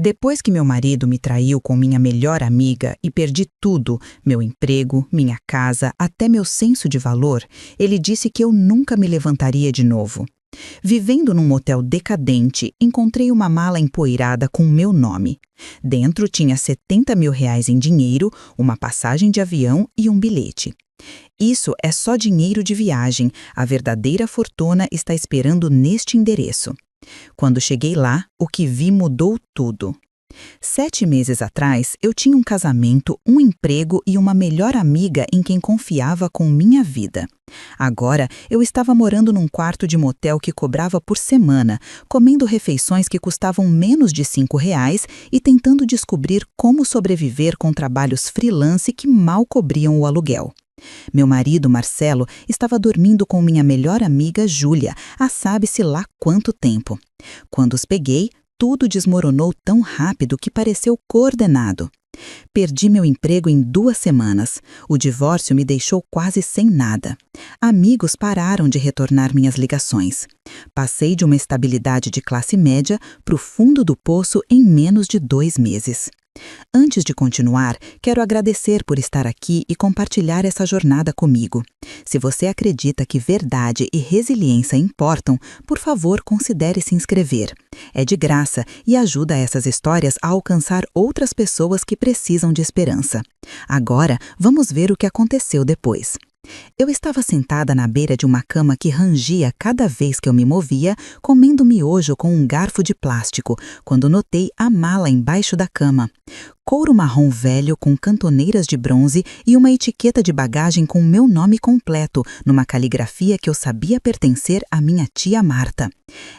Depois que meu marido me traiu com minha melhor amiga e perdi tudo, meu emprego, minha casa, até meu senso de valor, ele disse que eu nunca me levantaria de novo. Vivendo num motel decadente, encontrei uma mala empoeirada com meu nome. Dentro tinha R$ 70.000 em dinheiro, uma passagem de avião e um bilhete. Isso é só dinheiro de viagem, a verdadeira fortuna está esperando neste endereço. Quando cheguei lá, o que vi mudou tudo. 7 meses atrás, eu tinha um casamento, um emprego e uma melhor amiga em quem confiava com minha vida. Agora, eu estava morando num quarto de motel que cobrava por semana, comendo refeições que custavam menos de R$ 5 e tentando descobrir como sobreviver com trabalhos freelance que mal cobriam o aluguel. Meu marido, Marcelo, estava dormindo com minha melhor amiga, Júlia, há sabe-se lá quanto tempo. Quando os peguei, tudo desmoronou tão rápido que pareceu coordenado. Perdi meu emprego em 2 semanas. O divórcio me deixou quase sem nada. Amigos pararam de retornar minhas ligações. Passei de uma estabilidade de classe média para o fundo do poço em menos de 2 meses. Antes de continuar, quero agradecer por estar aqui e compartilhar essa jornada comigo. Se você acredita que verdade e resiliência importam, por favor, considere se inscrever. É de graça e ajuda essas histórias a alcançar outras pessoas que precisam de esperança. Agora, vamos ver o que aconteceu depois. Eu estava sentada na beira de uma cama que rangia cada vez que eu me movia, comendo miojo com um garfo de plástico, quando notei a mala embaixo da cama. Couro marrom velho com cantoneiras de bronze e uma etiqueta de bagagem com meu nome completo, numa caligrafia que eu sabia pertencer à minha tia Marta.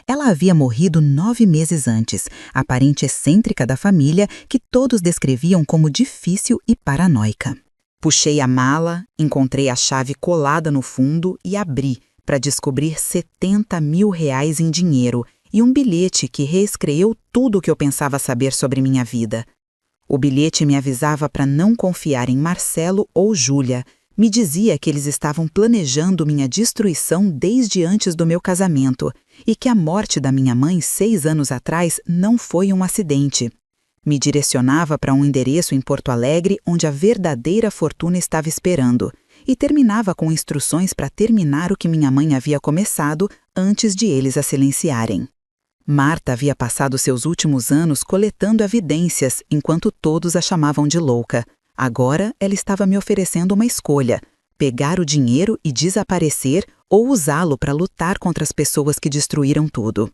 Ela havia morrido 9 meses antes, a parente excêntrica da família que todos descreviam como difícil e paranoica. Puxei a mala, encontrei a chave colada no fundo e abri para descobrir R$ 70.000 em dinheiro e um bilhete que reescreveu tudo o que eu pensava saber sobre minha vida. O bilhete me avisava para não confiar em Marcelo ou Júlia. Me dizia que eles estavam planejando minha destruição desde antes do meu casamento e que a morte da minha mãe 6 anos atrás não foi um acidente. Me direcionava para um endereço em Porto Alegre onde a verdadeira fortuna estava esperando e terminava com instruções para terminar o que minha mãe havia começado antes de eles a silenciarem. Marta havia passado seus últimos anos coletando evidências enquanto todos a chamavam de louca. Agora ela estava me oferecendo uma escolha: pegar o dinheiro e desaparecer ou usá-lo para lutar contra as pessoas que destruíram tudo.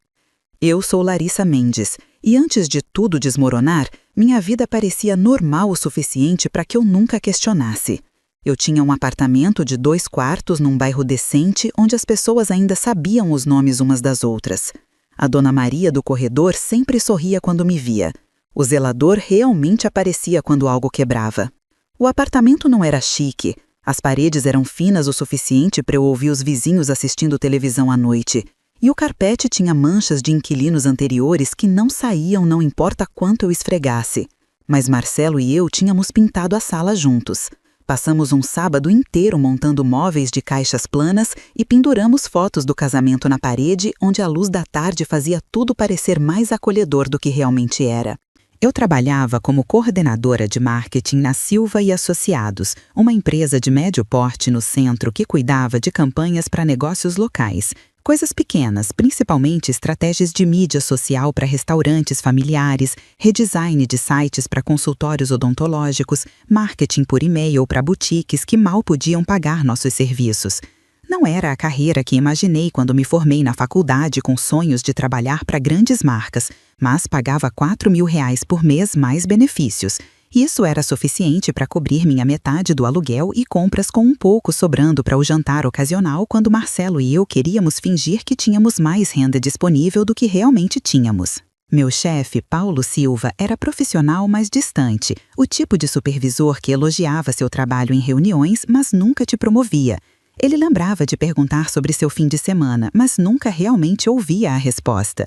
Eu sou Larissa Mendes, e antes de tudo desmoronar, minha vida parecia normal o suficiente para que eu nunca questionasse. Eu tinha um apartamento de 2 quartos num bairro decente onde as pessoas ainda sabiam os nomes umas das outras. A Dona Maria do corredor sempre sorria quando me via. O zelador realmente aparecia quando algo quebrava. O apartamento não era chique. As paredes eram finas o suficiente para eu ouvir os vizinhos assistindo televisão à noite. E o carpete tinha manchas de inquilinos anteriores que não saíam não importa quanto eu esfregasse. Mas Marcelo e eu tínhamos pintado a sala juntos. Passamos um sábado inteiro montando móveis de caixas planas e penduramos fotos do casamento na parede, onde a luz da tarde fazia tudo parecer mais acolhedor do que realmente era. Eu trabalhava como coordenadora de marketing na Silva e Associados, uma empresa de médio porte no centro que cuidava de campanhas para negócios locais. Coisas pequenas, principalmente estratégias de mídia social para restaurantes familiares, redesign de sites para consultórios odontológicos, marketing por e-mail para boutiques que mal podiam pagar nossos serviços. Não era a carreira que imaginei quando me formei na faculdade com sonhos de trabalhar para grandes marcas, mas pagava R$ 4.000 por mês mais benefícios. Isso era suficiente para cobrir minha metade do aluguel e compras com um pouco sobrando para o jantar ocasional quando Marcelo e eu queríamos fingir que tínhamos mais renda disponível do que realmente tínhamos. Meu chefe, Paulo Silva, era profissional mas distante, o tipo de supervisor que elogiava seu trabalho em reuniões, mas nunca te promovia. Ele lembrava de perguntar sobre seu fim de semana, mas nunca realmente ouvia a resposta.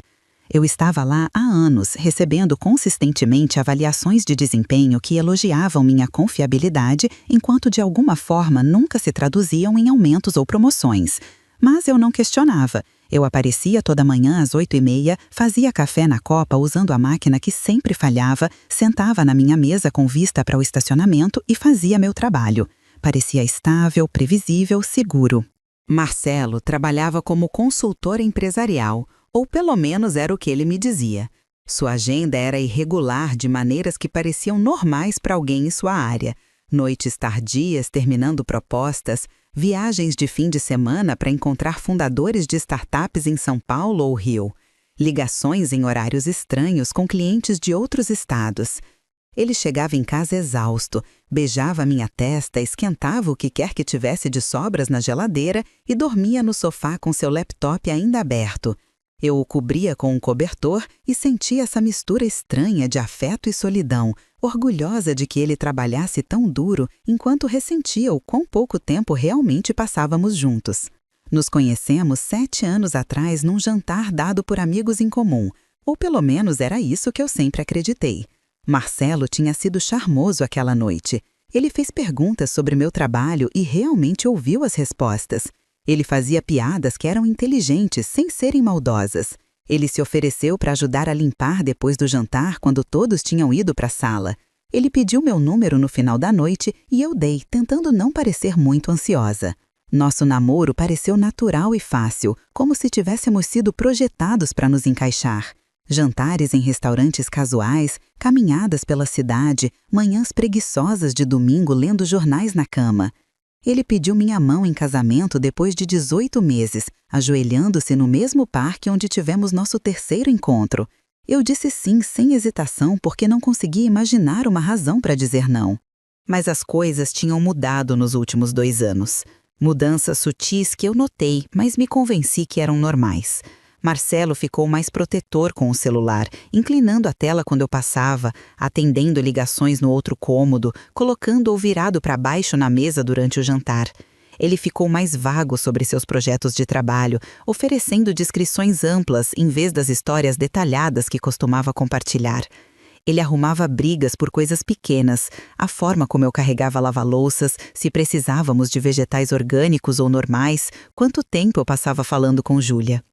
Eu estava lá há anos, recebendo consistentemente avaliações de desempenho que elogiavam minha confiabilidade, enquanto de alguma forma nunca se traduziam em aumentos ou promoções. Mas eu não questionava. Eu aparecia toda manhã às 8h30, fazia café na copa usando a máquina que sempre falhava, sentava na minha mesa com vista para o estacionamento e fazia meu trabalho. Parecia estável, previsível, seguro. Marcelo trabalhava como consultor empresarial, ou pelo menos era o que ele me dizia. Sua agenda era irregular de maneiras que pareciam normais para alguém em sua área. Noites tardias terminando propostas, viagens de fim de semana para encontrar fundadores de startups em São Paulo ou Rio, ligações em horários estranhos com clientes de outros estados. Ele chegava em casa exausto, beijava minha testa, esquentava o que quer que tivesse de sobras na geladeira e dormia no sofá com seu laptop ainda aberto. Eu o cobria com um cobertor e sentia essa mistura estranha de afeto e solidão, orgulhosa de que ele trabalhasse tão duro enquanto ressentia o quão pouco tempo realmente passávamos juntos. Nos conhecemos 7 anos atrás num jantar dado por amigos em comum, ou pelo menos era isso que eu sempre acreditei. Marcelo tinha sido charmoso aquela noite. Ele fez perguntas sobre meu trabalho e realmente ouviu as respostas. Ele fazia piadas que eram inteligentes, sem serem maldosas. Ele se ofereceu para ajudar a limpar depois do jantar quando todos tinham ido para a sala. Ele pediu meu número no final da noite e eu dei, tentando não parecer muito ansiosa. Nosso namoro pareceu natural e fácil, como se tivéssemos sido projetados para nos encaixar. Jantares em restaurantes casuais, caminhadas pela cidade, manhãs preguiçosas de domingo lendo jornais na cama. Ele pediu minha mão em casamento depois de 18 meses, ajoelhando-se no mesmo parque onde tivemos nosso terceiro encontro. Eu disse sim sem hesitação porque não conseguia imaginar uma razão para dizer não. Mas as coisas tinham mudado nos últimos 2 anos. Mudanças sutis que eu notei, mas me convenci que eram normais. Marcelo ficou mais protetor com o celular, inclinando a tela quando eu passava, atendendo ligações no outro cômodo, colocando-o virado para baixo na mesa durante o jantar. Ele ficou mais vago sobre seus projetos de trabalho, oferecendo descrições amplas em vez das histórias detalhadas que costumava compartilhar. Ele arrumava brigas por coisas pequenas, a forma como eu carregava lava-louças, se precisávamos de vegetais orgânicos ou normais, quanto tempo eu passava falando com Júlia.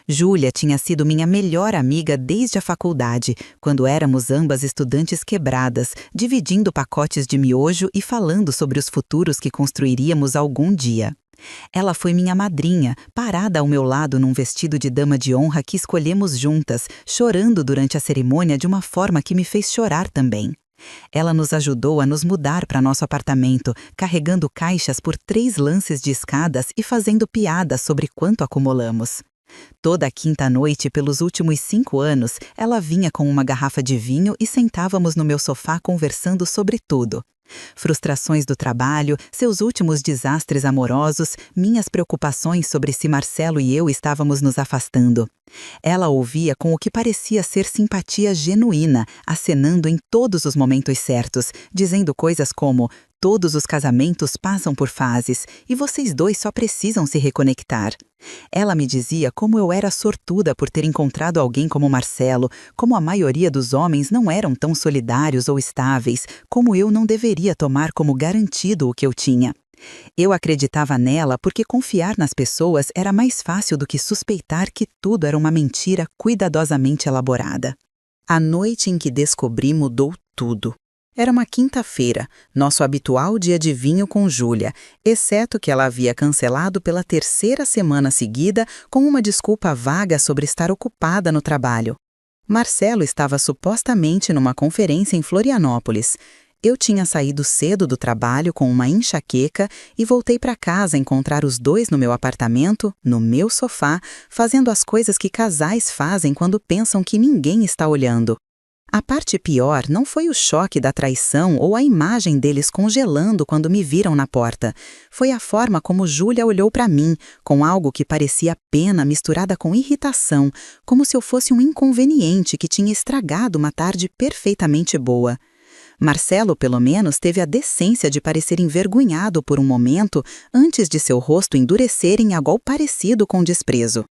Júlia tinha sido minha melhor amiga desde a faculdade, quando éramos ambas estudantes quebradas, dividindo pacotes de miojo e falando sobre os futuros que construiríamos algum dia. Ela foi minha madrinha, parada ao meu lado num vestido de dama de honra que escolhemos juntas, chorando durante a cerimônia de uma forma que me fez chorar também. Ela nos ajudou a nos mudar para nosso apartamento, carregando caixas por 3 lances de escadas e fazendo piadas sobre quanto acumulamos. Toda quinta-noite, pelos últimos 5 anos, ela vinha com uma garrafa de vinho e sentávamos no meu sofá conversando sobre tudo. Frustrações do trabalho, seus últimos desastres amorosos, minhas preocupações sobre se Marcelo e eu estávamos nos afastando. Ela ouvia com o que parecia ser simpatia genuína, acenando em todos os momentos certos, dizendo coisas como: todos os casamentos passam por fases e vocês dois só precisam se reconectar. Ela me dizia como eu era sortuda por ter encontrado alguém como Marcelo, como a maioria dos homens não eram tão solidários ou estáveis, como eu não deveria tomar como garantido o que eu tinha. Eu acreditava nela porque confiar nas pessoas era mais fácil do que suspeitar que tudo era uma mentira cuidadosamente elaborada. A noite em que descobri mudou tudo. Era uma quinta-feira, nosso habitual dia de vinho com Júlia, exceto que ela havia cancelado pela 3ª semana seguida com uma desculpa vaga sobre estar ocupada no trabalho. Marcelo estava supostamente numa conferência em Florianópolis. Eu tinha saído cedo do trabalho com uma enxaqueca e voltei para casa encontrar os dois no meu apartamento, no meu sofá, fazendo as coisas que casais fazem quando pensam que ninguém está olhando. A parte pior não foi o choque da traição ou a imagem deles congelando quando me viram na porta. Foi a forma como Júlia olhou para mim, com algo que parecia pena misturada com irritação, como se eu fosse um inconveniente que tinha estragado uma tarde perfeitamente boa. Marcelo, pelo menos, teve a decência de parecer envergonhado por um momento antes de seu rosto endurecer em algo parecido com desprezo.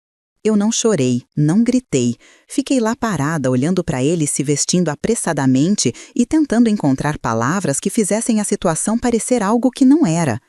Eu não chorei, não gritei. Fiquei lá parada, olhando para ele se vestindo apressadamente e tentando encontrar palavras que fizessem a situação parecer algo que não era.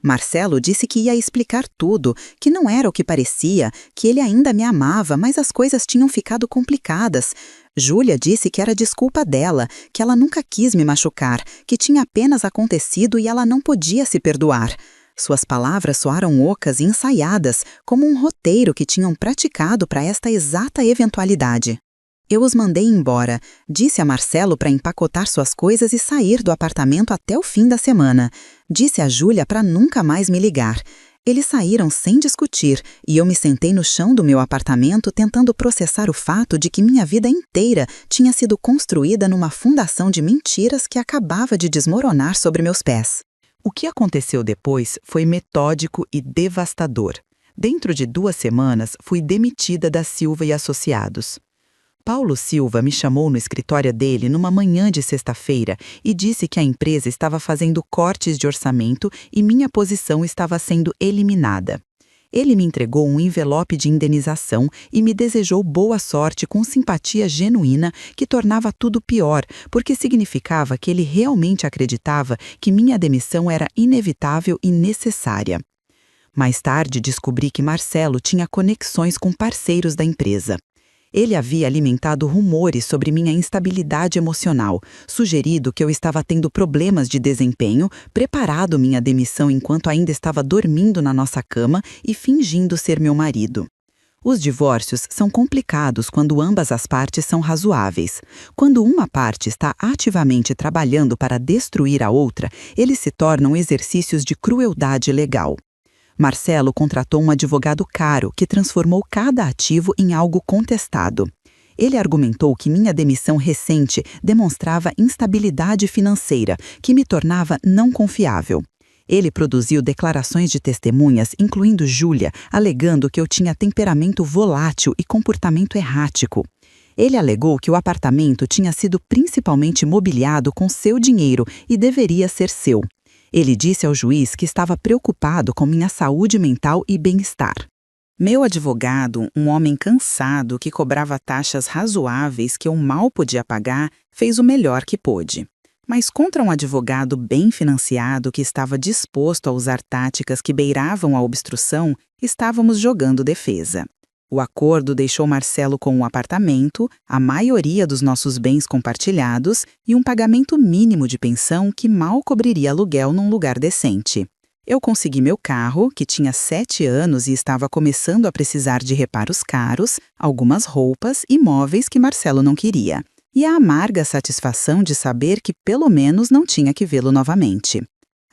Marcelo disse que ia explicar tudo, que não era o que parecia, que ele ainda me amava, mas as coisas tinham ficado complicadas. Júlia disse que era desculpa dela, que ela nunca quis me machucar, que tinha apenas acontecido e ela não podia se perdoar. Suas palavras soaram ocas e ensaiadas, como um roteiro que tinham praticado para esta exata eventualidade. Eu os mandei embora, disse a Marcelo para empacotar suas coisas e sair do apartamento até o fim da semana. Disse a Júlia para nunca mais me ligar. Eles saíram sem discutir e eu me sentei no chão do meu apartamento tentando processar o fato de que minha vida inteira tinha sido construída numa fundação de mentiras que acabava de desmoronar sobre meus pés. O que aconteceu depois foi metódico e devastador. Dentro de 2 semanas, fui demitida da Silva e Associados. Paulo Silva me chamou no escritório dele numa manhã de sexta-feira e disse que a empresa estava fazendo cortes de orçamento e minha posição estava sendo eliminada. Ele me entregou um envelope de indenização e me desejou boa sorte com simpatia genuína que tornava tudo pior, porque significava que ele realmente acreditava que minha demissão era inevitável e necessária. Mais tarde descobri que Marcelo tinha conexões com parceiros da empresa. Ele havia alimentado rumores sobre minha instabilidade emocional, sugerido que eu estava tendo problemas de desempenho, preparado minha demissão enquanto ainda estava dormindo na nossa cama e fingindo ser meu marido. Os divórcios são complicados quando ambas as partes são razoáveis. Quando uma parte está ativamente trabalhando para destruir a outra, eles se tornam exercícios de crueldade legal. Marcelo contratou um advogado caro que transformou cada ativo em algo contestado. Ele argumentou que minha demissão recente demonstrava instabilidade financeira, que me tornava não confiável. Ele produziu declarações de testemunhas, incluindo Júlia, alegando que eu tinha temperamento volátil e comportamento errático. Ele alegou que o apartamento tinha sido principalmente mobiliado com seu dinheiro e deveria ser seu. Ele disse ao juiz que estava preocupado com minha saúde mental e bem-estar. Meu advogado, um homem cansado que cobrava taxas razoáveis que eu mal podia pagar, fez o melhor que pôde. Mas contra um advogado bem financiado que estava disposto a usar táticas que beiravam a obstrução, estávamos jogando defesa. O acordo deixou Marcelo com um apartamento, a maioria dos nossos bens compartilhados e um pagamento mínimo de pensão que mal cobriria aluguel num lugar decente. Eu consegui meu carro, que tinha 7 anos e estava começando a precisar de reparos caros, algumas roupas e móveis que Marcelo não queria. E a amarga satisfação de saber que pelo menos não tinha que vê-lo novamente.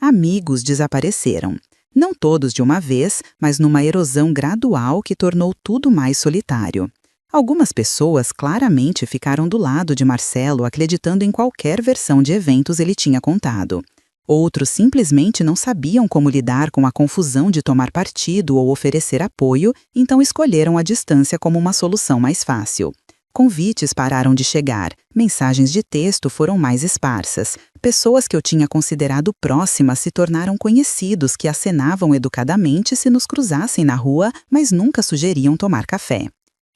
Amigos desapareceram. Não todos de uma vez, mas numa erosão gradual que tornou tudo mais solitário. Algumas pessoas claramente ficaram do lado de Marcelo, acreditando em qualquer versão de eventos ele tinha contado. Outros simplesmente não sabiam como lidar com a confusão de tomar partido ou oferecer apoio, então escolheram a distância como uma solução mais fácil. Convites pararam de chegar, mensagens de texto foram mais esparsas. Pessoas que eu tinha considerado próximas se tornaram conhecidos que acenavam educadamente se nos cruzassem na rua, mas nunca sugeriam tomar café.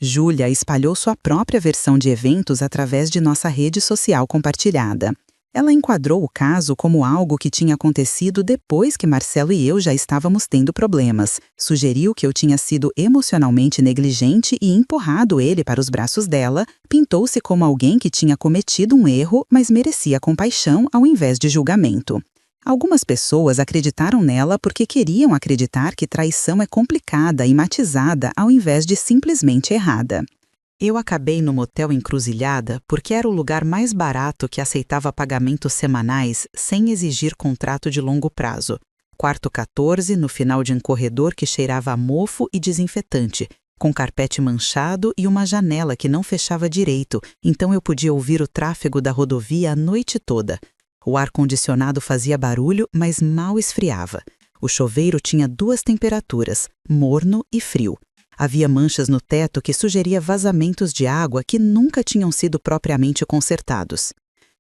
Júlia espalhou sua própria versão de eventos através de nossa rede social compartilhada. Ela enquadrou o caso como algo que tinha acontecido depois que Marcelo e eu já estávamos tendo problemas. Sugeriu que eu tinha sido emocionalmente negligente e empurrado ele para os braços dela, pintou-se como alguém que tinha cometido um erro, mas merecia compaixão ao invés de julgamento. Algumas pessoas acreditaram nela porque queriam acreditar que traição é complicada e matizada ao invés de simplesmente errada. Eu acabei no motel Encruzilhada porque era o lugar mais barato que aceitava pagamentos semanais sem exigir contrato de longo prazo. Quarto 14, no final de um corredor que cheirava a mofo e desinfetante, com carpete manchado e uma janela que não fechava direito, então eu podia ouvir o tráfego da rodovia a noite toda. O ar-condicionado fazia barulho, mas mal esfriava. O chuveiro tinha 2 temperaturas, morno e frio. Havia manchas no teto que sugeria vazamentos de água que nunca tinham sido propriamente consertados.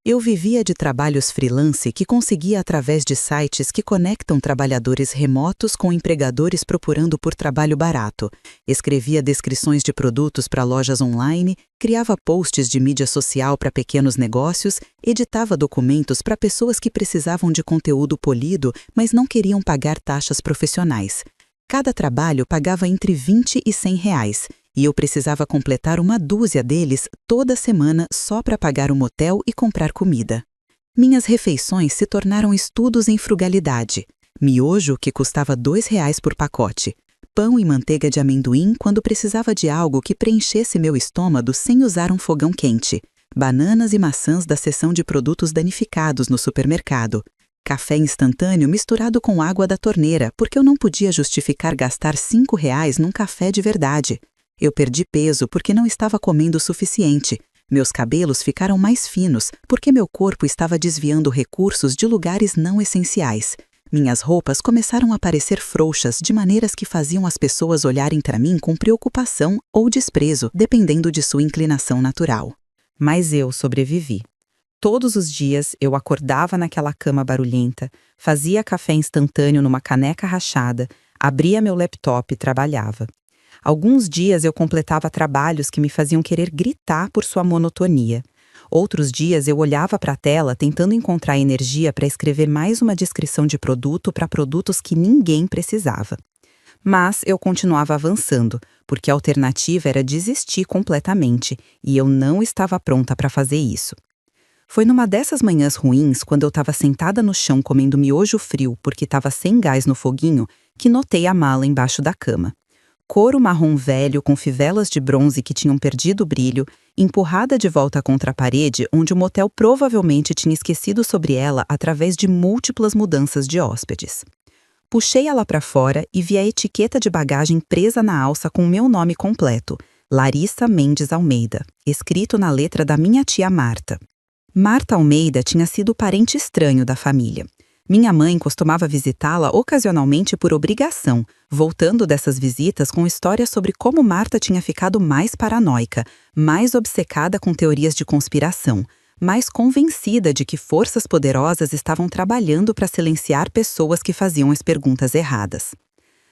Eu vivia de trabalhos freelance que conseguia através de sites que conectam trabalhadores remotos com empregadores procurando por trabalho barato. Escrevia descrições de produtos para lojas online, criava posts de mídia social para pequenos negócios, editava documentos para pessoas que precisavam de conteúdo polido, mas não queriam pagar taxas profissionais. Cada trabalho pagava entre R$ 20 e R$ 100, e eu precisava completar uma dúzia deles toda semana só para pagar o motel e comprar comida. Minhas refeições se tornaram estudos em frugalidade. Miojo, que custava R$ 2 por pacote. Pão e manteiga de amendoim quando precisava de algo que preenchesse meu estômago sem usar um fogão quente. Bananas e maçãs da seção de produtos danificados no supermercado. Café instantâneo misturado com água da torneira, porque eu não podia justificar gastar R$ 5 num café de verdade. Eu perdi peso porque não estava comendo o suficiente. Meus cabelos ficaram mais finos porque meu corpo estava desviando recursos de lugares não essenciais. Minhas roupas começaram a parecer frouxas de maneiras que faziam as pessoas olharem para mim com preocupação ou desprezo, dependendo de sua inclinação natural. Mas eu sobrevivi. Todos os dias eu acordava naquela cama barulhenta, fazia café instantâneo numa caneca rachada, abria meu laptop e trabalhava. Alguns dias eu completava trabalhos que me faziam querer gritar por sua monotonia. Outros dias eu olhava para a tela tentando encontrar energia para escrever mais uma descrição de produto para produtos que ninguém precisava. Mas eu continuava avançando, porque a alternativa era desistir completamente, e eu não estava pronta para fazer isso. Foi numa dessas manhãs ruins, quando eu estava sentada no chão comendo miojo frio porque estava sem gás no foguinho, que notei a mala embaixo da cama. Couro marrom velho com fivelas de bronze que tinham perdido o brilho, empurrada de volta contra a parede onde o motel provavelmente tinha esquecido sobre ela através de múltiplas mudanças de hóspedes. Puxei ela para fora e vi a etiqueta de bagagem presa na alça com o meu nome completo, Larissa Mendes Almeida, escrito na letra da minha tia Marta. Marta Almeida tinha sido parente estranho da família. Minha mãe costumava visitá-la ocasionalmente por obrigação, voltando dessas visitas com histórias sobre como Marta tinha ficado mais paranoica, mais obcecada com teorias de conspiração, mais convencida de que forças poderosas estavam trabalhando para silenciar pessoas que faziam as perguntas erradas.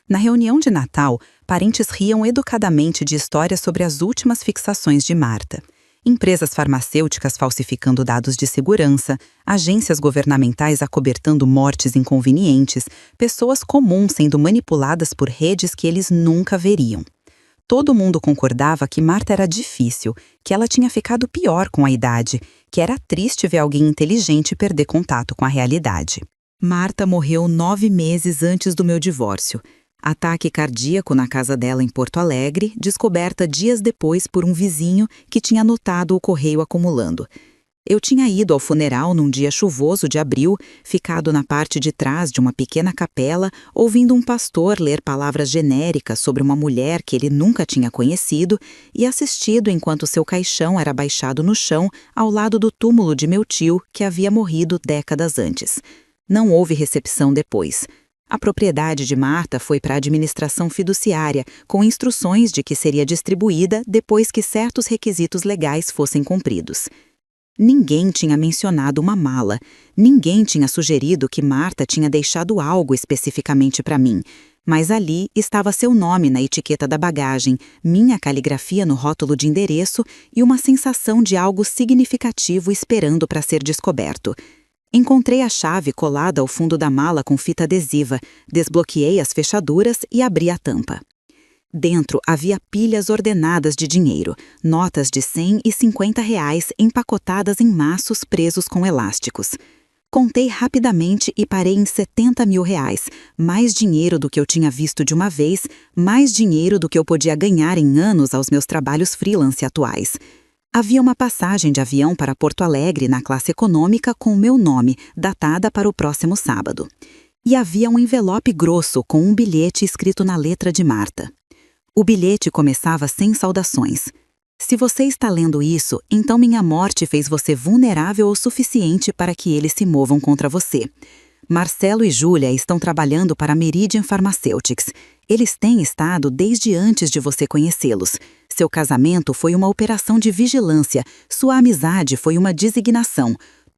Na reunião de Natal, parentes riam educadamente de histórias sobre as últimas fixações de Marta. Empresas farmacêuticas falsificando dados de segurança, agências governamentais acobertando mortes inconvenientes, pessoas comuns sendo manipuladas por redes que eles nunca veriam. Todo mundo concordava que Marta era difícil, que ela tinha ficado pior com a idade, que era triste ver alguém inteligente perder contato com a realidade. Marta morreu 9 meses antes do meu divórcio. Ataque cardíaco na casa dela em Porto Alegre, descoberta dias depois por um vizinho que tinha notado o correio acumulando. Eu tinha ido ao funeral num dia chuvoso de abril, ficado na parte de trás de uma pequena capela, ouvindo um pastor ler palavras genéricas sobre uma mulher que ele nunca tinha conhecido e assistido enquanto seu caixão era baixado no chão ao lado do túmulo de meu tio, que havia morrido décadas antes. Não houve recepção depois. A propriedade de Marta foi para a administração fiduciária, com instruções de que seria distribuída depois que certos requisitos legais fossem cumpridos. Ninguém tinha mencionado uma mala, ninguém tinha sugerido que Marta tinha deixado algo especificamente para mim, mas ali estava seu nome na etiqueta da bagagem, minha caligrafia no rótulo de endereço e uma sensação de algo significativo esperando para ser descoberto. Encontrei a chave colada ao fundo da mala com fita adesiva, desbloqueei as fechaduras e abri a tampa. Dentro havia pilhas ordenadas de dinheiro, notas de R$100 e R$50 empacotadas em maços presos com elásticos. Contei rapidamente e parei em R$70 mil, mais dinheiro do que eu tinha visto de uma vez, mais dinheiro do que eu podia ganhar em anos aos meus trabalhos freelance atuais. Havia uma passagem de avião para Porto Alegre na classe econômica com o meu nome, datada para o próximo sábado. E havia um envelope grosso com um bilhete escrito na letra de Marta. O bilhete começava sem saudações. Se você está lendo isso, então minha morte fez você vulnerável o suficiente para que eles se movam contra você. Marcelo e Júlia estão trabalhando para a Meridian Pharmaceutics. Eles têm estado desde antes de você conhecê-los. Seu casamento foi uma operação de vigilância, sua amizade foi uma designação.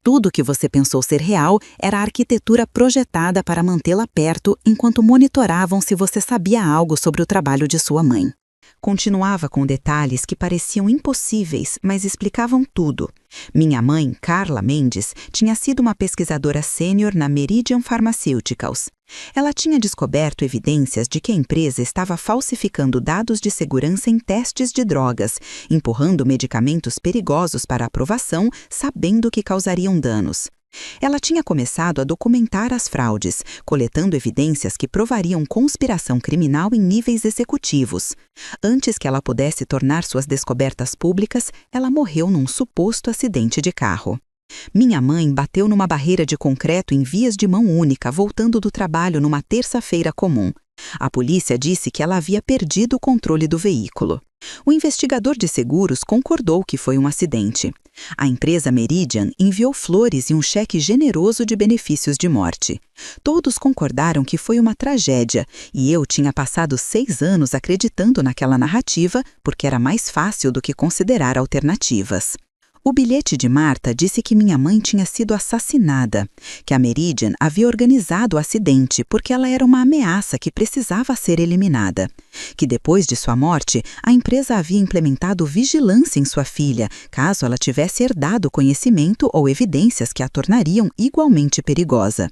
Tudo que você pensou ser real era a arquitetura projetada para mantê-la perto enquanto monitoravam se você sabia algo sobre o trabalho de sua mãe. Continuava com detalhes que pareciam impossíveis, mas explicavam tudo. Minha mãe, Carla Mendes, tinha sido uma pesquisadora sênior na Meridian Pharmaceuticals. Ela tinha descoberto evidências de que a empresa estava falsificando dados de segurança em testes de drogas, empurrando medicamentos perigosos para aprovação, sabendo que causariam danos. Ela tinha começado a documentar as fraudes, coletando evidências que provariam conspiração criminal em níveis executivos. Antes que ela pudesse tornar suas descobertas públicas, ela morreu num suposto acidente de carro. Minha mãe bateu numa barreira de concreto em vias de mão única, voltando do trabalho numa terça-feira comum. A polícia disse que ela havia perdido o controle do veículo. O investigador de seguros concordou que foi um acidente. A empresa Meridian enviou flores e um cheque generoso de benefícios de morte. Todos concordaram que foi uma tragédia, e eu tinha passado 6 anos acreditando naquela narrativa porque era mais fácil do que considerar alternativas. O bilhete de Marta disse que minha mãe tinha sido assassinada, que a Meridian havia organizado o acidente porque ela era uma ameaça que precisava ser eliminada, que depois de sua morte, a empresa havia implementado vigilância em sua filha, caso ela tivesse herdado conhecimento ou evidências que a tornariam igualmente perigosa.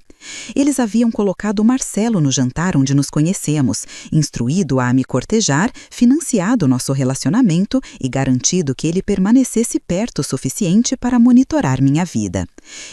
Eles haviam colocado Marcelo no jantar onde nos conhecemos, instruído-a a me cortejar, financiado nosso relacionamento e garantido que ele permanecesse perto o suficiente para monitorar minha vida.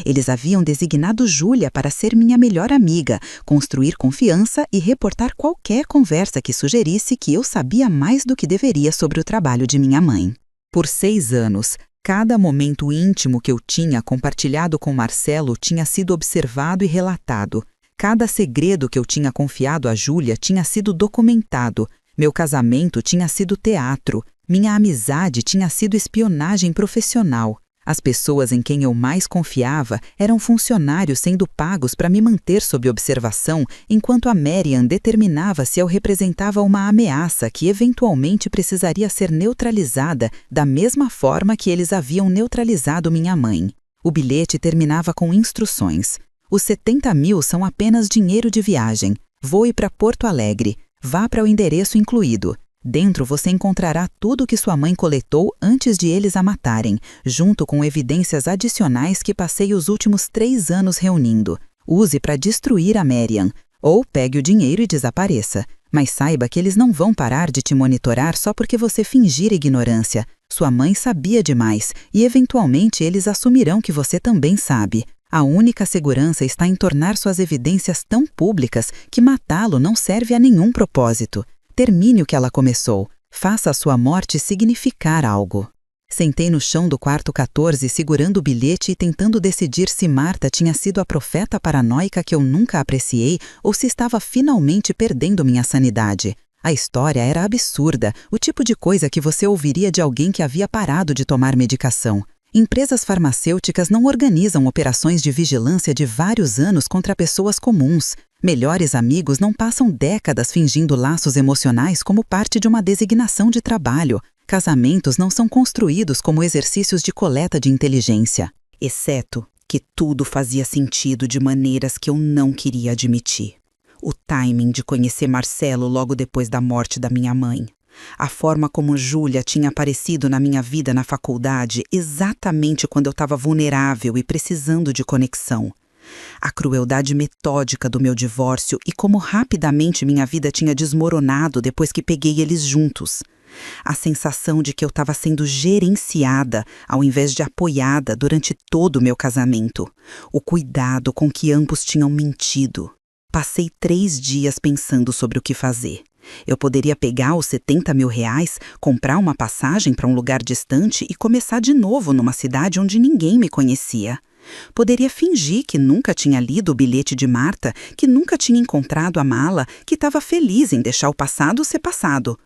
Eles haviam designado Júlia para ser minha melhor amiga, construir confiança e reportar qualquer conversa que sugerisse que eu sabia mais do que deveria sobre o trabalho de minha mãe. Por 6 anos, cada momento íntimo que eu tinha compartilhado com Marcelo tinha sido observado e relatado. Cada segredo que eu tinha confiado a Júlia tinha sido documentado. Meu casamento tinha sido teatro. Minha amizade tinha sido espionagem profissional. As pessoas em quem eu mais confiava eram funcionários sendo pagos para me manter sob observação, enquanto a Marian determinava se eu representava uma ameaça que eventualmente precisaria ser neutralizada da mesma forma que eles haviam neutralizado minha mãe. O bilhete terminava com instruções. Os 70 mil são apenas dinheiro de viagem. Voe para Porto Alegre. Vá para o endereço incluído. Dentro você encontrará tudo o que sua mãe coletou antes de eles a matarem, junto com evidências adicionais que passei os últimos 3 anos reunindo. Use para destruir a Marian, ou pegue o dinheiro e desapareça. Mas saiba que eles não vão parar de te monitorar só porque você fingir ignorância. Sua mãe sabia demais, e eventualmente eles assumirão que você também sabe. A única segurança está em tornar suas evidências tão públicas que matá-lo não serve a nenhum propósito. Termine o que ela começou. Faça a sua morte significar algo. Sentei no chão do quarto 14 segurando o bilhete e tentando decidir se Marta tinha sido a profeta paranoica que eu nunca apreciei ou se estava finalmente perdendo minha sanidade. A história era absurda, o tipo de coisa que você ouviria de alguém que havia parado de tomar medicação. Empresas farmacêuticas não organizam operações de vigilância de vários anos contra pessoas comuns. Melhores amigos não passam décadas fingindo laços emocionais como parte de uma designação de trabalho. Casamentos não são construídos como exercícios de coleta de inteligência. Exceto que tudo fazia sentido de maneiras que eu não queria admitir. O timing de conhecer Marcelo logo depois da morte da minha mãe. A forma como Júlia tinha aparecido na minha vida na faculdade exatamente quando eu estava vulnerável e precisando de conexão. A crueldade metódica do meu divórcio e como rapidamente minha vida tinha desmoronado depois que peguei eles juntos. A sensação de que eu estava sendo gerenciada ao invés de apoiada durante todo o meu casamento. O cuidado com que ambos tinham mentido. Passei 3 dias pensando sobre o que fazer. Eu poderia pegar os 70 mil reais, comprar uma passagem para um lugar distante e começar de novo numa cidade onde ninguém me conhecia. Poderia fingir que nunca tinha lido o bilhete de Marta, que nunca tinha encontrado a mala, que estava feliz em deixar o passado ser passado.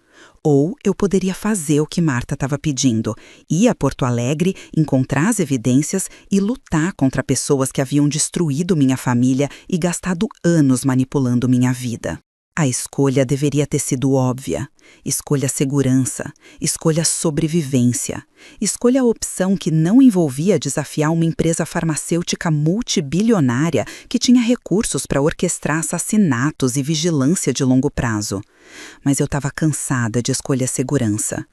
Ou eu poderia fazer o que Marta estava pedindo, ir a Porto Alegre, encontrar as evidências e lutar contra pessoas que haviam destruído minha família e gastado anos manipulando minha vida. A escolha deveria ter sido óbvia. Escolha segurança, escolha sobrevivência, escolha a opção que não envolvia desafiar uma empresa farmacêutica multibilionária que tinha recursos para orquestrar assassinatos e vigilância de longo prazo. Mas eu estava cansada de escolher segurança.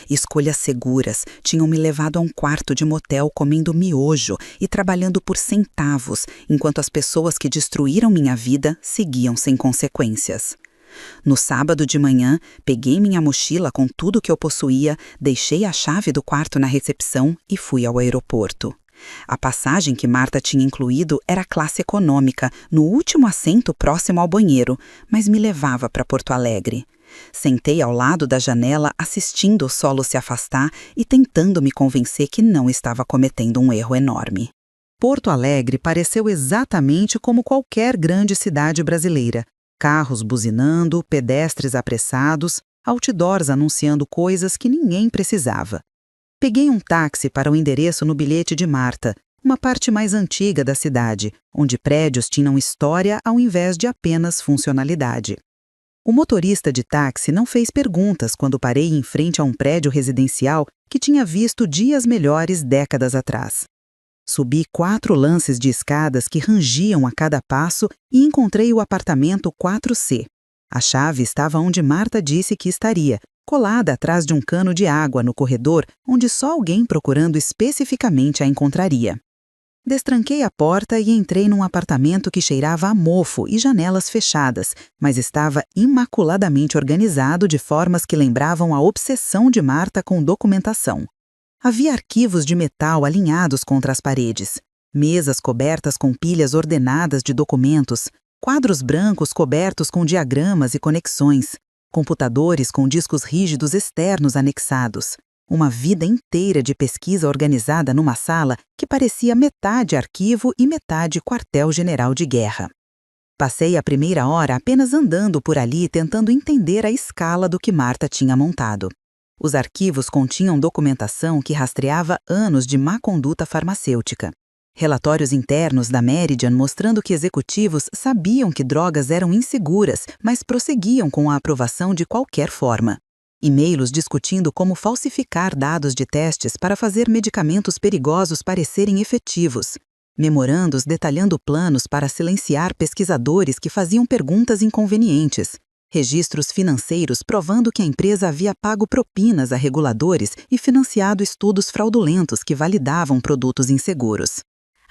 Escolhas seguras tinham me levado a um quarto de motel comendo miojo e trabalhando por centavos, enquanto as pessoas que destruíram minha vida seguiam sem consequências. No sábado de manhã, peguei minha mochila com tudo que eu possuía, deixei a chave do quarto na recepção e fui ao aeroporto. A passagem que Marta tinha incluído era classe econômica, no último assento próximo ao banheiro, mas me levava para Porto Alegre. Sentei ao lado da janela assistindo o solo se afastar e tentando me convencer que não estava cometendo um erro enorme. Porto Alegre pareceu exatamente como qualquer grande cidade brasileira. Carros buzinando, pedestres apressados, outdoors anunciando coisas que ninguém precisava. Peguei um táxi para o endereço no bilhete de Marta, uma parte mais antiga da cidade, onde prédios tinham história ao invés de apenas funcionalidade. O motorista de táxi não fez perguntas quando parei em frente a um prédio residencial que tinha visto dias melhores décadas atrás. Subi 4 lances de escadas que rangiam a cada passo e encontrei o apartamento 4C. A chave estava onde Marta disse que estaria, colada atrás de um cano de água no corredor onde só alguém procurando especificamente a encontraria. Destranquei a porta e entrei num apartamento que cheirava a mofo e janelas fechadas, mas estava imaculadamente organizado de formas que lembravam a obsessão de Marta com documentação. Havia arquivos de metal alinhados contra as paredes, mesas cobertas com pilhas ordenadas de documentos, quadros brancos cobertos com diagramas e conexões, computadores com discos rígidos externos anexados, uma vida inteira de pesquisa organizada numa sala que parecia metade arquivo e metade quartel-general de guerra. Passei a primeira hora apenas andando por ali tentando entender a escala do que Marta tinha montado. Os arquivos continham documentação que rastreava anos de má conduta farmacêutica. Relatórios internos da Meridian mostrando que executivos sabiam que drogas eram inseguras, mas prosseguiam com a aprovação de qualquer forma. E-mails discutindo como falsificar dados de testes para fazer medicamentos perigosos parecerem efetivos. Memorandos detalhando planos para silenciar pesquisadores que faziam perguntas inconvenientes. Registros financeiros provando que a empresa havia pago propinas a reguladores e financiado estudos fraudulentos que validavam produtos inseguros.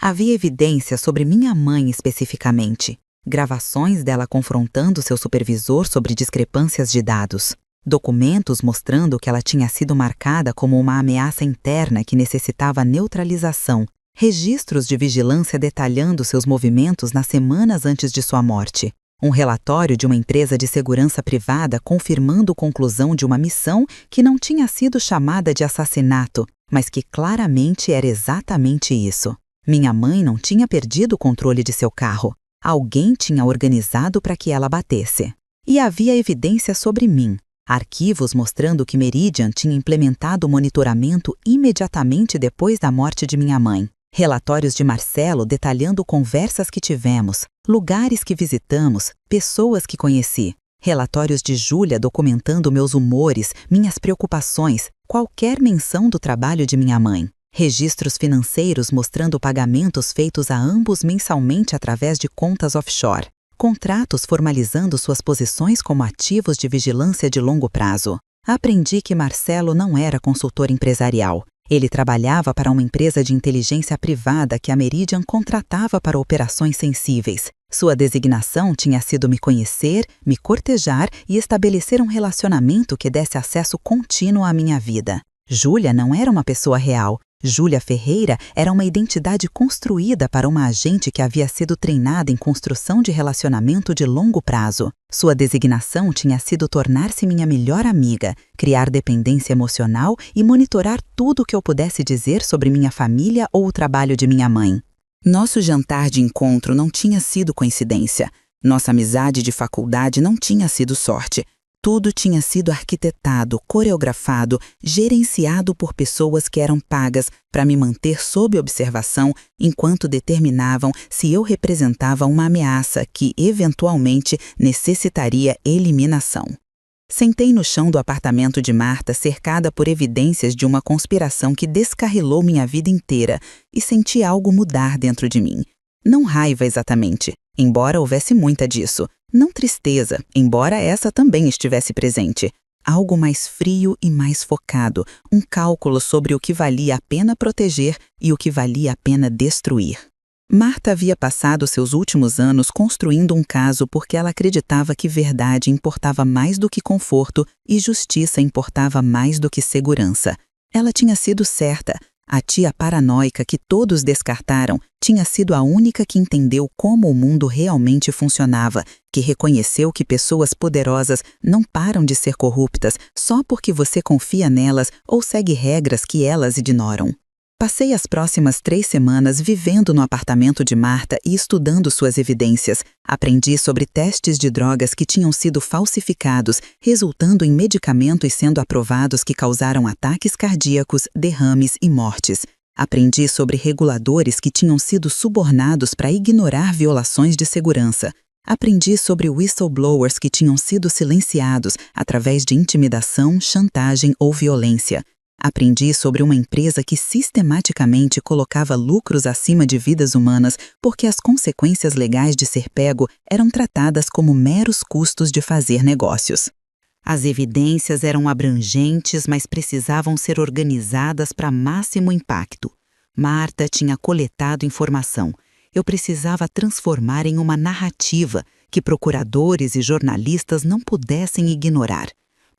Havia evidência sobre minha mãe especificamente. Gravações dela confrontando seu supervisor sobre discrepâncias de dados. Documentos mostrando que ela tinha sido marcada como uma ameaça interna que necessitava neutralização. Registros de vigilância detalhando seus movimentos nas semanas antes de sua morte. Um relatório de uma empresa de segurança privada confirmando conclusão de uma missão que não tinha sido chamada de assassinato, mas que claramente era exatamente isso. Minha mãe não tinha perdido o controle de seu carro. Alguém tinha organizado para que ela batesse. E havia evidência sobre mim. Arquivos mostrando que Meridian tinha implementado o monitoramento imediatamente depois da morte de minha mãe. Relatórios de Marcelo detalhando conversas que tivemos, lugares que visitamos, pessoas que conheci. Relatórios de Júlia documentando meus humores, minhas preocupações, qualquer menção do trabalho de minha mãe. Registros financeiros mostrando pagamentos feitos a ambos mensalmente através de contas offshore. Contratos formalizando suas posições como ativos de vigilância de longo prazo. Aprendi que Marcelo não era consultor empresarial. Ele trabalhava para uma empresa de inteligência privada que a Meridian contratava para operações sensíveis. Sua designação tinha sido me conhecer, me cortejar e estabelecer um relacionamento que desse acesso contínuo à minha vida. Júlia não era uma pessoa real. Júlia Ferreira era uma identidade construída para uma agente que havia sido treinada em construção de relacionamento de longo prazo. Sua designação tinha sido tornar-se minha melhor amiga, criar dependência emocional e monitorar tudo o que eu pudesse dizer sobre minha família ou o trabalho de minha mãe. Nosso jantar de encontro não tinha sido coincidência. Nossa amizade de faculdade não tinha sido sorte. Tudo tinha sido arquitetado, coreografado, gerenciado por pessoas que eram pagas para me manter sob observação enquanto determinavam se eu representava uma ameaça que, eventualmente, necessitaria eliminação. Sentei no chão do apartamento de Marta, cercada por evidências de uma conspiração que descarrilou minha vida inteira, e senti algo mudar dentro de mim. Não raiva exatamente, embora houvesse muita disso. Não tristeza, embora essa também estivesse presente. Algo mais frio e mais focado, um cálculo sobre o que valia a pena proteger e o que valia a pena destruir. Marta havia passado seus últimos anos construindo um caso porque ela acreditava que verdade importava mais do que conforto e justiça importava mais do que segurança. Ela tinha sido certa. A tia paranoica que todos descartaram tinha sido a única que entendeu como o mundo realmente funcionava, que reconheceu que pessoas poderosas não param de ser corruptas só porque você confia nelas ou segue regras que elas ignoram. Passei as próximas 3 semanas vivendo no apartamento de Marta e estudando suas evidências. Aprendi sobre testes de drogas que tinham sido falsificados, resultando em medicamentos sendo aprovados que causaram ataques cardíacos, derrames e mortes. Aprendi sobre reguladores que tinham sido subornados para ignorar violações de segurança. Aprendi sobre whistleblowers que tinham sido silenciados através de intimidação, chantagem ou violência. Aprendi sobre uma empresa que sistematicamente colocava lucros acima de vidas humanas porque as consequências legais de ser pego eram tratadas como meros custos de fazer negócios. As evidências eram abrangentes, mas precisavam ser organizadas para máximo impacto. Marta tinha coletado informação. Eu precisava transformar em uma narrativa que procuradores e jornalistas não pudessem ignorar.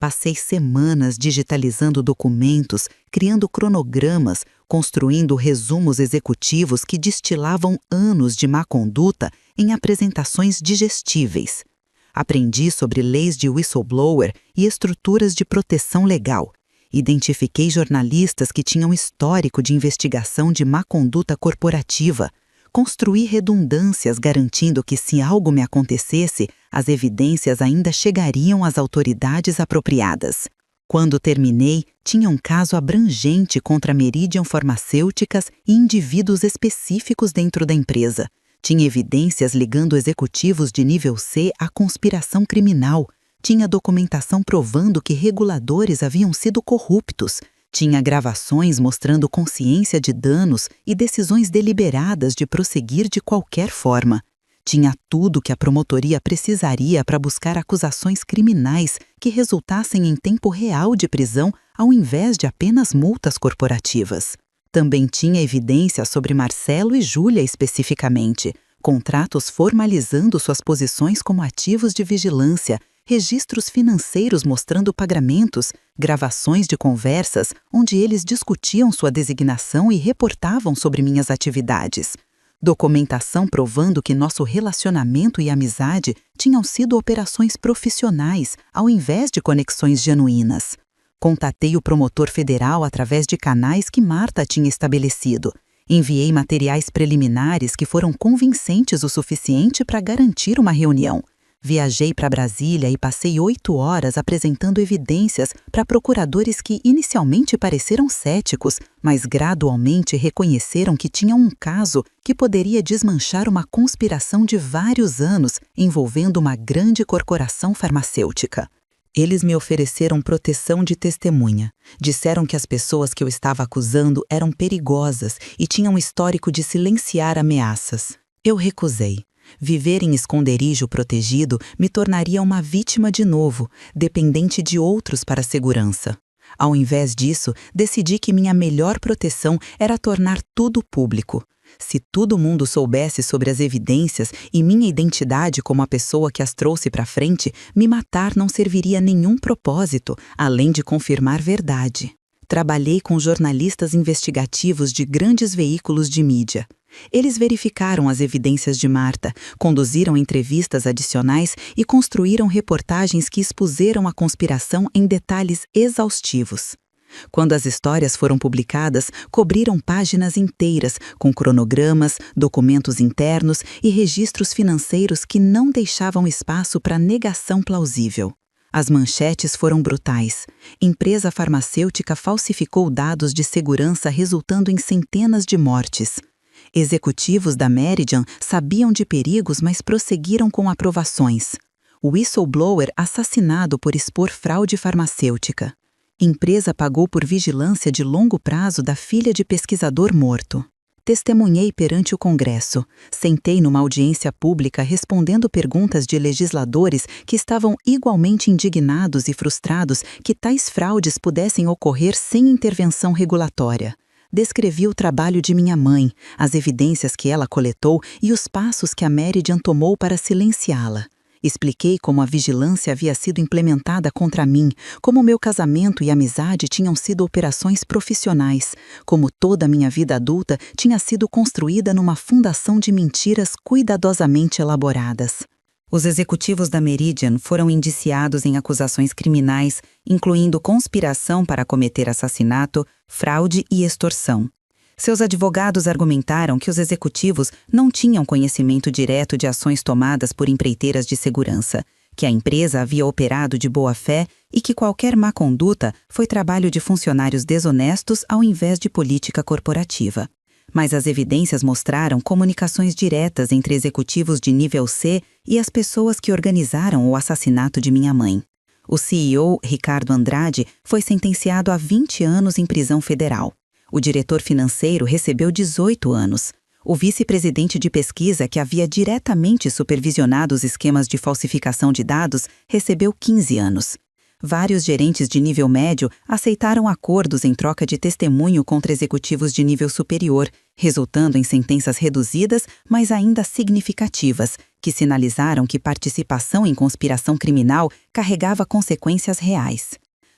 Passei semanas digitalizando documentos, criando cronogramas, construindo resumos executivos que destilavam anos de má conduta em apresentações digestíveis. Aprendi sobre leis de whistleblower e estruturas de proteção legal. Identifiquei jornalistas que tinham histórico de investigação de má conduta corporativa. Construí redundâncias garantindo que, se algo me acontecesse, as evidências ainda chegariam às autoridades apropriadas. Quando terminei, tinha um caso abrangente contra Meridian Farmacêuticas e indivíduos específicos dentro da empresa. Tinha evidências ligando executivos de nível C à conspiração criminal. Tinha documentação provando que reguladores haviam sido corruptos. Tinha gravações mostrando consciência de danos e decisões deliberadas de prosseguir de qualquer forma. Tinha tudo que a promotoria precisaria para buscar acusações criminais que resultassem em tempo real de prisão ao invés de apenas multas corporativas. Também tinha evidência sobre Marcelo e Júlia especificamente, contratos formalizando suas posições como ativos de vigilância, registros financeiros mostrando pagamentos, gravações de conversas onde eles discutiam sua designação e reportavam sobre minhas atividades. Documentação provando que nosso relacionamento e amizade tinham sido operações profissionais, ao invés de conexões genuínas. Contatei o promotor federal através de canais que Marta tinha estabelecido. Enviei materiais preliminares que foram convincentes o suficiente para garantir uma reunião. Viajei para Brasília e passei 8 horas apresentando evidências para procuradores que inicialmente pareceram céticos, mas gradualmente reconheceram que tinham um caso que poderia desmanchar uma conspiração de vários anos envolvendo uma grande corporação farmacêutica. Eles me ofereceram proteção de testemunha. Disseram que as pessoas que eu estava acusando eram perigosas e tinham histórico de silenciar ameaças. Eu recusei. Viver em esconderijo protegido me tornaria uma vítima de novo, dependente de outros para a segurança. Ao invés disso, decidi que minha melhor proteção era tornar tudo público. Se todo mundo soubesse sobre as evidências e minha identidade como a pessoa que as trouxe para frente, me matar não serviria a nenhum propósito, além de confirmar verdade. Trabalhei com jornalistas investigativos de grandes veículos de mídia. Eles verificaram as evidências de Marta, conduziram entrevistas adicionais e construíram reportagens que expuseram a conspiração em detalhes exaustivos. Quando as histórias foram publicadas, cobriram páginas inteiras, com cronogramas, documentos internos e registros financeiros que não deixavam espaço para negação plausível. As manchetes foram brutais. Empresa farmacêutica falsificou dados de segurança resultando em centenas de mortes. Executivos da Meridian sabiam de perigos, mas prosseguiram com aprovações. Whistleblower assassinado por expor fraude farmacêutica. Empresa pagou por vigilância de longo prazo da filha de pesquisador morto. Testemunhei perante o Congresso. Sentei numa audiência pública respondendo perguntas de legisladores que estavam igualmente indignados e frustrados que tais fraudes pudessem ocorrer sem intervenção regulatória. Descrevi o trabalho de minha mãe, as evidências que ela coletou e os passos que a Meridian tomou para silenciá-la. Expliquei como a vigilância havia sido implementada contra mim, como meu casamento e amizade tinham sido operações profissionais, como toda a minha vida adulta tinha sido construída numa fundação de mentiras cuidadosamente elaboradas. Os executivos da Meridian foram indiciados em acusações criminais, incluindo conspiração para cometer assassinato, fraude e extorsão. Seus advogados argumentaram que os executivos não tinham conhecimento direto de ações tomadas por empreiteiras de segurança, que a empresa havia operado de boa-fé e que qualquer má conduta foi trabalho de funcionários desonestos ao invés de política corporativa. Mas as evidências mostraram comunicações diretas entre executivos de nível C e as pessoas que organizaram o assassinato de minha mãe. O CEO, Ricardo Andrade, foi sentenciado a 20 anos em prisão federal. O diretor financeiro recebeu 18 anos. O vice-presidente de pesquisa, que havia diretamente supervisionado os esquemas de falsificação de dados, recebeu 15 anos. Vários gerentes de nível médio aceitaram acordos em troca de testemunho contra executivos de nível superior, resultando em sentenças reduzidas, mas ainda significativas, que sinalizaram que participação em conspiração criminal carregava consequências reais.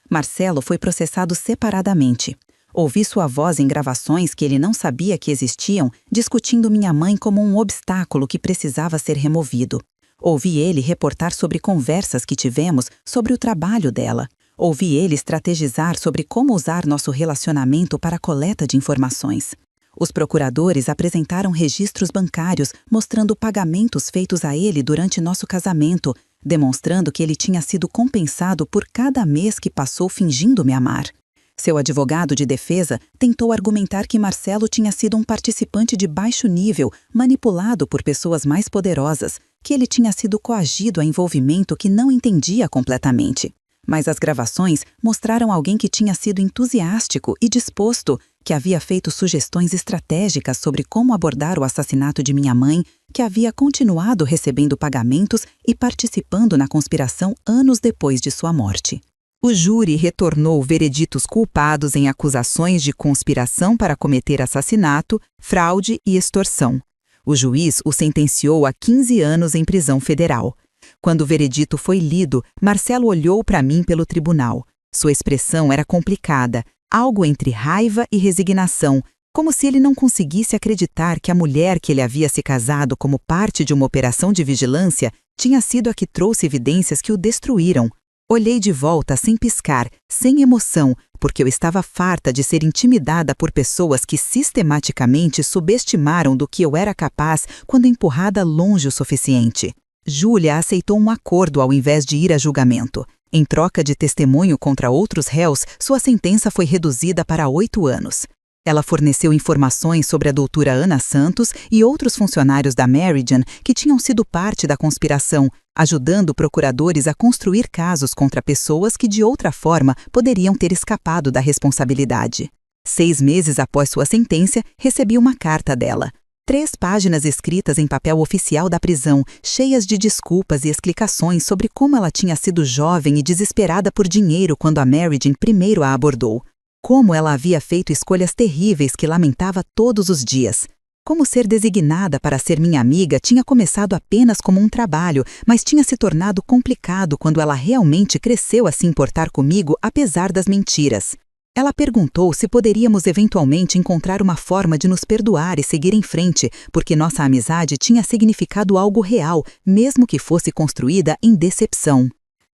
Marcelo foi processado separadamente. Ouvi sua voz em gravações que ele não sabia que existiam, discutindo minha mãe como um obstáculo que precisava ser removido. Ouvi ele reportar sobre conversas que tivemos sobre o trabalho dela. Ouvi ele estrategizar sobre como usar nosso relacionamento para a coleta de informações. Os procuradores apresentaram registros bancários mostrando pagamentos feitos a ele durante nosso casamento, demonstrando que ele tinha sido compensado por cada mês que passou fingindo me amar. Seu advogado de defesa tentou argumentar que Marcelo tinha sido um participante de baixo nível, manipulado por pessoas mais poderosas, que ele tinha sido coagido a envolvimento que não entendia completamente. Mas as gravações mostraram alguém que tinha sido entusiástico e disposto, que havia feito sugestões estratégicas sobre como abordar o assassinato de minha mãe, que havia continuado recebendo pagamentos e participando na conspiração anos depois de sua morte. O júri retornou vereditos culpados em acusações de conspiração para cometer assassinato, fraude e extorsão. O juiz o sentenciou a 15 anos em prisão federal. Quando o veredito foi lido, Marcelo olhou para mim pelo tribunal. Sua expressão era complicada, algo entre raiva e resignação, como se ele não conseguisse acreditar que a mulher que ele havia se casado como parte de uma operação de vigilância tinha sido a que trouxe evidências que o destruíram. Olhei de volta sem piscar, sem emoção, porque eu estava farta de ser intimidada por pessoas que sistematicamente subestimaram do que eu era capaz quando empurrada longe o suficiente. Júlia aceitou um acordo ao invés de ir a julgamento. Em troca de testemunho contra outros réus, sua sentença foi reduzida para 8 anos. Ela forneceu informações sobre a doutora Ana Santos e outros funcionários da Meridian que tinham sido parte da conspiração, ajudando procuradores a construir casos contra pessoas que de outra forma poderiam ter escapado da responsabilidade. 6 meses após sua sentença, recebi uma carta dela. 3 páginas escritas em papel oficial da prisão, cheias de desculpas e explicações sobre como ela tinha sido jovem e desesperada por dinheiro quando a Meridian primeiro a abordou. Como ela havia feito escolhas terríveis que lamentava todos os dias. Como ser designada para ser minha amiga tinha começado apenas como um trabalho, mas tinha se tornado complicado quando ela realmente cresceu a se importar comigo apesar das mentiras. Ela perguntou se poderíamos eventualmente encontrar uma forma de nos perdoar e seguir em frente, porque nossa amizade tinha significado algo real, mesmo que fosse construída em decepção.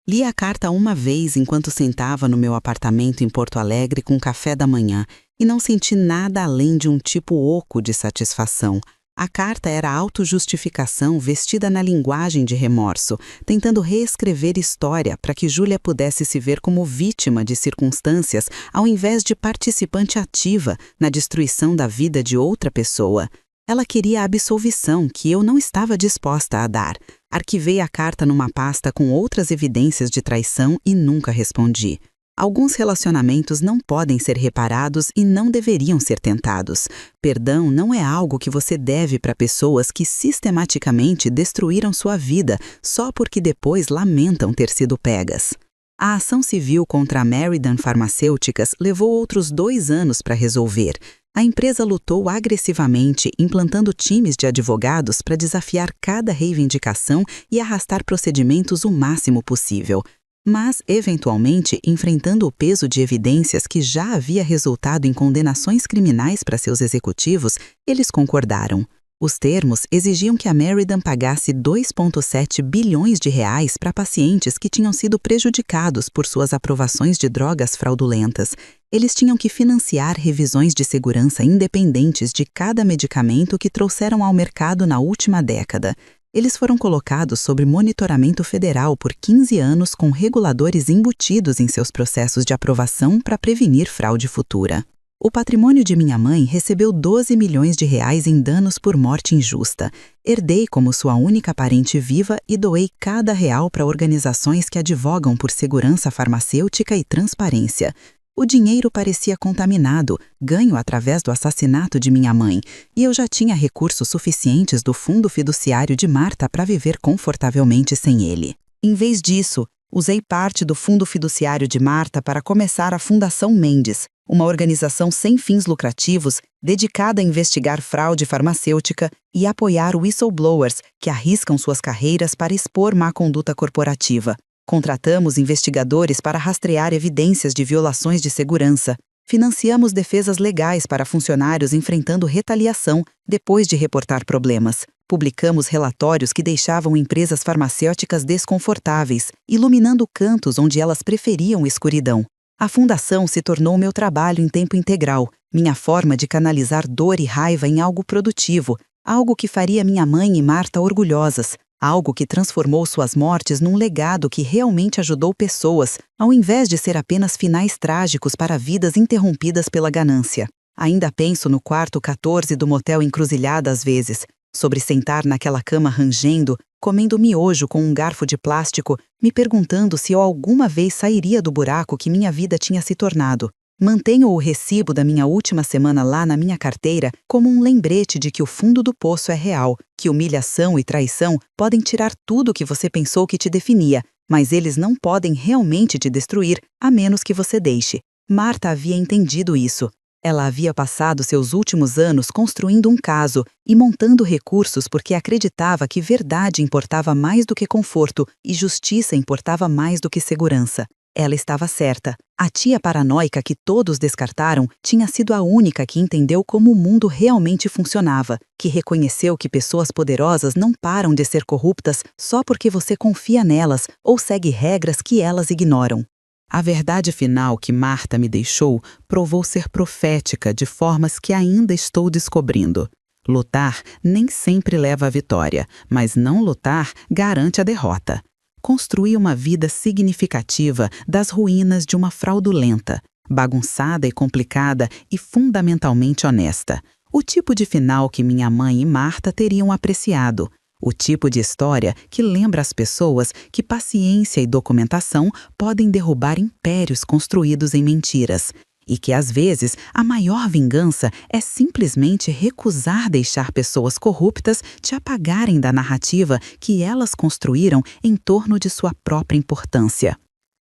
Li a carta uma vez enquanto sentava no meu apartamento em Porto Alegre com café da manhã e não senti nada além de um tipo oco de satisfação. A carta era autojustificação vestida na linguagem de remorso, tentando reescrever história para que Júlia pudesse se ver como vítima de circunstâncias ao invés de participante ativa na destruição da vida de outra pessoa. Ela queria a absolvição que eu não estava disposta a dar. Arquivei a carta numa pasta com outras evidências de traição e nunca respondi. Alguns relacionamentos não podem ser reparados e não deveriam ser tentados. Perdão não é algo que você deve para pessoas que sistematicamente destruíram sua vida só porque depois lamentam ter sido pegas. A ação civil contra a Meriden Farmacêuticas levou outros 2 anos para resolver. A empresa lutou agressivamente, implantando times de advogados para desafiar cada reivindicação e arrastar procedimentos o máximo possível. Mas, eventualmente, enfrentando o peso de evidências que já havia resultado em condenações criminais para seus executivos, eles concordaram. Os termos exigiam que a Meriden pagasse 2,7 bilhões de reais para pacientes que tinham sido prejudicados por suas aprovações de drogas fraudulentas. Eles tinham que financiar revisões de segurança independentes de cada medicamento que trouxeram ao mercado na última década. Eles foram colocados sob monitoramento federal por 15 anos com reguladores embutidos em seus processos de aprovação para prevenir fraude futura. O patrimônio de minha mãe recebeu 12 milhões de reais em danos por morte injusta. Herdei como sua única parente viva e doei cada real para organizações que advogam por segurança farmacêutica e transparência. O dinheiro parecia contaminado, ganho através do assassinato de minha mãe, e eu já tinha recursos suficientes do fundo fiduciário de Marta para viver confortavelmente sem ele. Em vez disso, usei parte do fundo fiduciário de Marta para começar a Fundação Mendes, uma organização sem fins lucrativos dedicada a investigar fraude farmacêutica e apoiar whistleblowers que arriscam suas carreiras para expor má conduta corporativa. Contratamos investigadores para rastrear evidências de violações de segurança. Financiamos defesas legais para funcionários enfrentando retaliação depois de reportar problemas. Publicamos relatórios que deixavam empresas farmacêuticas desconfortáveis, iluminando cantos onde elas preferiam escuridão. A fundação se tornou meu trabalho em tempo integral, minha forma de canalizar dor e raiva em algo produtivo, algo que faria minha mãe e Marta orgulhosas, algo que transformou suas mortes num legado que realmente ajudou pessoas, ao invés de ser apenas finais trágicos para vidas interrompidas pela ganância. Ainda penso no quarto 14 do motel Encruzilhada às vezes, sobre sentar naquela cama rangendo, comendo miojo com um garfo de plástico, me perguntando se eu alguma vez sairia do buraco que minha vida tinha se tornado. Mantenho o recibo da minha última semana lá na minha carteira como um lembrete de que o fundo do poço é real, que humilhação e traição podem tirar tudo o que você pensou que te definia, mas eles não podem realmente te destruir, a menos que você deixe. Marta havia entendido isso. Ela havia passado seus últimos anos construindo um caso e montando recursos porque acreditava que verdade importava mais do que conforto e justiça importava mais do que segurança. Ela estava certa. A tia paranoica que todos descartaram tinha sido a única que entendeu como o mundo realmente funcionava, que reconheceu que pessoas poderosas não param de ser corruptas só porque você confia nelas ou segue regras que elas ignoram. A verdade final que Marta me deixou provou ser profética de formas que ainda estou descobrindo. Lutar nem sempre leva à vitória, mas não lutar garante a derrota. Construir uma vida significativa das ruínas de uma fraudulenta, bagunçada e complicada e fundamentalmente honesta. O tipo de final que minha mãe e Marta teriam apreciado. O tipo de história que lembra às pessoas que paciência e documentação podem derrubar impérios construídos em mentiras. E que, às vezes, a maior vingança é simplesmente recusar deixar pessoas corruptas te apagarem da narrativa que elas construíram em torno de sua própria importância.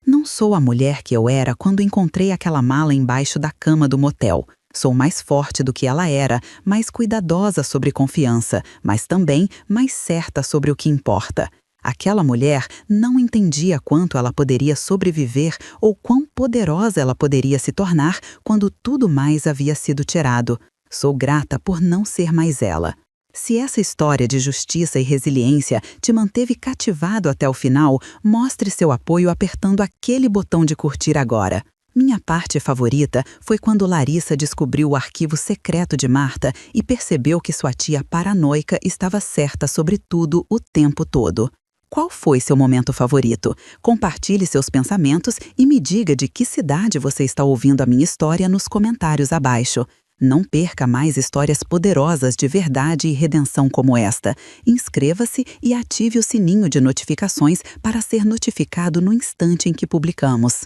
Não sou a mulher que eu era quando encontrei aquela mala embaixo da cama do motel. Sou mais forte do que ela era, mais cuidadosa sobre confiança, mas também mais certa sobre o que importa. Aquela mulher não entendia quanto ela poderia sobreviver ou quão poderosa ela poderia se tornar quando tudo mais havia sido tirado. Sou grata por não ser mais ela. Se essa história de justiça e resiliência te manteve cativado até o final, mostre seu apoio apertando aquele botão de curtir agora. Minha parte favorita foi quando Larissa descobriu o arquivo secreto de Marta e percebeu que sua tia paranoica estava certa sobre tudo o tempo todo. Qual foi seu momento favorito? Compartilhe seus pensamentos e me diga de que cidade você está ouvindo a minha história nos comentários abaixo. Não perca mais histórias poderosas de verdade e redenção como esta. Inscreva-se e ative o sininho de notificações para ser notificado no instante em que publicamos.